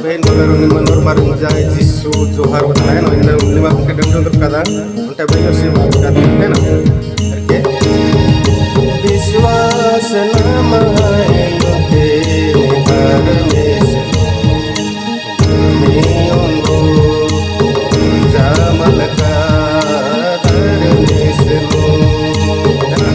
behin bagar ni manur marung jai jisu johar utai no inna lima ke dendung kada unta bayo si bakat है ना करके विश्वास नमाए तेरे परमेश मियोंगो जामल का दरवेश लो है ना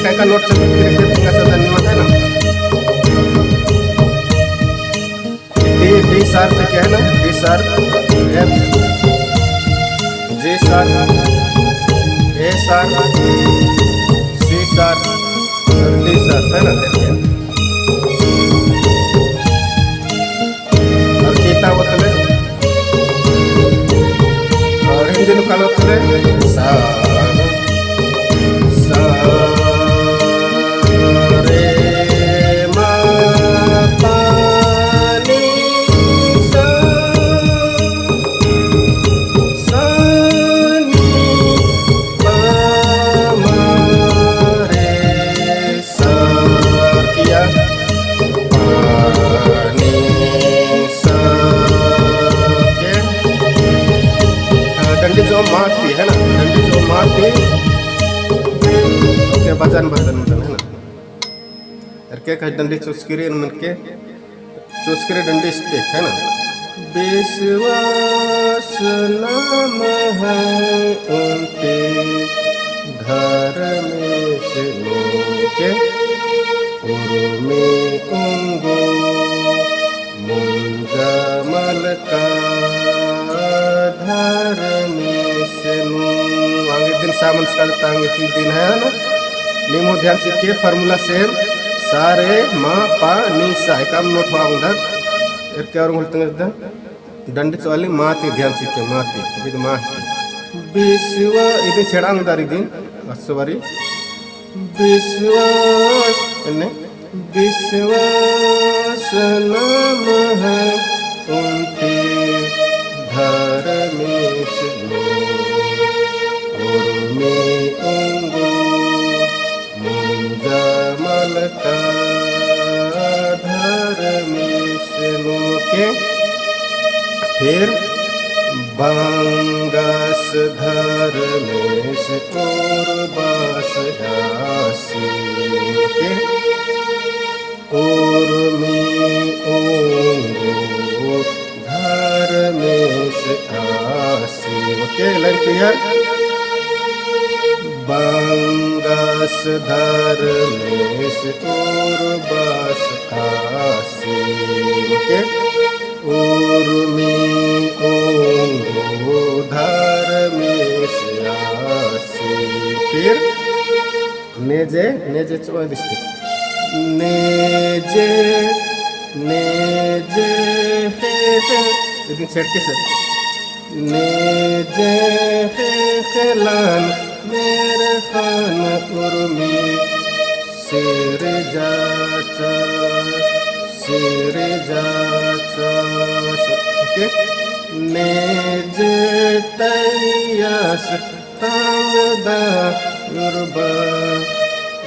करके नोट से धन्यवाद है ना। डी शार्प पे क्या है ना, D sharp, F, G sharp, सार सी सार और डी सार है ना देखिए और kita बोतले और हिंदी नुकालो तले सा सा रे मा पा नी सा सा नी पा मा रे सा किया पा नी सा के डंडी जो मारती है ना डंडी जो मारती ओके बजान बजान है ना यार क्या डंडी चुस्किरी मन के चुस्किरी डंडी स्टिक है ना विश्वास नाम है उनके घर में से के उर्मी उंगो मुंजा मलका घर में से आगे दिन सामन का तांगे 3 दिन है ना नीमो ध्यान से के फार्मूला सेम सारे मा पा नी सा काम नोट होगा एर क्या और बोलते हैं डंडी वाली माती ध्यान से के माती ಇದು ಮಾತಿ विश्व ಇದು छेड़ांगदारी दिन असवारी विश्वास ने विश्वास नाम है उनके घर में से उर्मी उंगो मुंजा मलका घर में से के फिर बांगस धर में से उर्बास यासी के उर्मी उंगो घर में से आसी ओके लाइन क्लियर बांगस धर में से उर्बास आसी ओके उर्मी उंगो धर में से आसी फिर नेजे नेजे चो दिसते नेजे नेजे लेकिन सेट के सर नेजे खिलान मेरे खान उर्मी सिर जाचा ओके नेजे तैयास तांगदा युरबा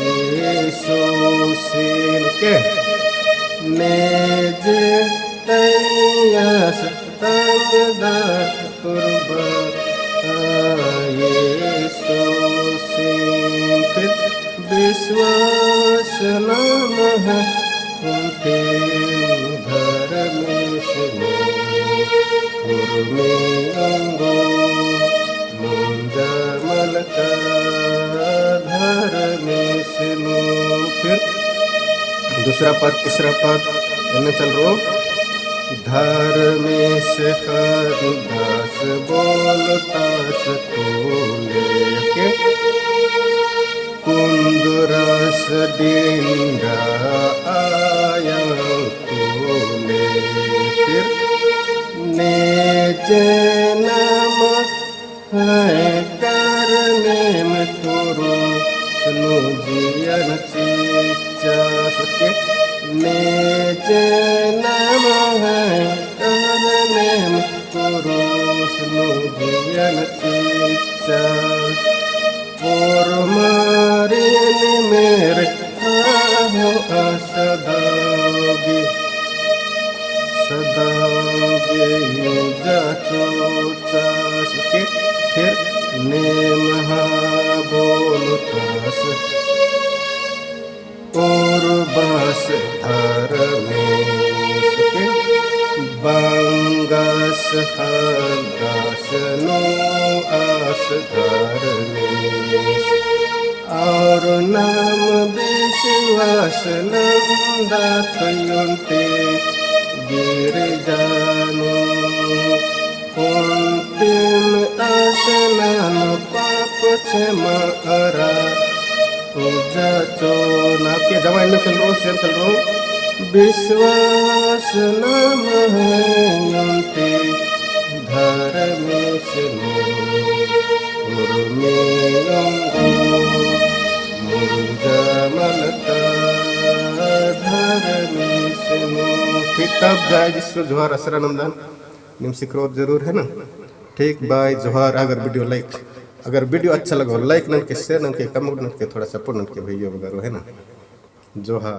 येसो सिन के नेजे तैयास तांगदा युरबा येसो सिन फिर विश्वास नाम है उनके घर में से उर्मी अंगो मुंजा मलका घर में से फिर दूसरा पद तीसरा पद इन्हें चल रो धर में से दास बोलता सतोले के कुंदरस डिंडा आया तोले फिर नेजे नाम है करने में तोरो सुनो जियन चीचा सके नेजे नाम है करने में तोरो सुनो जियन चीचा और मारिन मेरे हो सदाओगे सदाओगे जाचो चास के फिर नेम बोलतास और बास धर में सके बांगस हदास नो आस धर में और नाम विश्वास नंदाथयुंते गिर जानो कुंतिम आसनान पाप छे मारा पूजा चो ना के जमाइन में चल रो सेम चल रो विश्वास नाम है उनते धर्म से उर्मी अंगो मुंजा मलता धर्म से ठीक तब जाए जिसको जोहार असरानंदन निम्सी क्रोध जरूर है ना। ठीक बाय जोहार। अगर वीडियो अच्छा लगा लाइक नन के शेयर नन के कमेंट नन के थोड़ा सपोर्ट नन के भैया वगैरह है ना। जोहार।